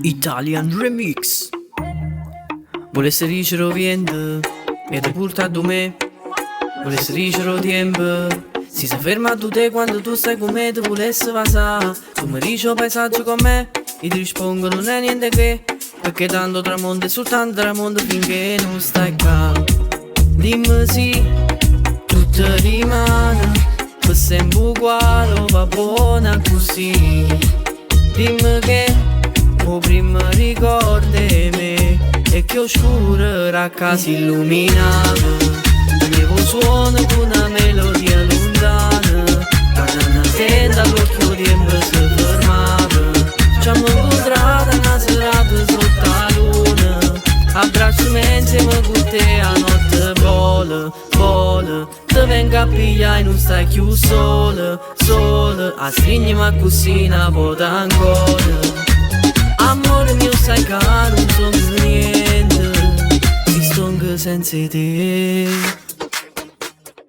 Italian Remix. Volesse dicere viento e te porta a me. Volesse dicere tempo si ferma a te quando tu stai con me. Ti volesse passare, tu mi dici un paesaggio con me e ti rispondo non è niente che, perché tanto tramonto e soltanto tramonto finché non stai qua. Dimmi sì, tutto rimane per sempre uguale, va buona così. Dimmi che o prima ricordi me e che oscuro a casa illuminava. Avevo un suono con una melodia lontana, cada tenda all'occhio di tempo si fermava. Ci abbiamo incontrato una serata sotto la luna, abbraccio insieme con te a notte vola, vola. Te vengo a pigliare e non stai più sola, sola. A stringermi così una volta ancora. Amore mio sai che non sono niente, si stongo senza te.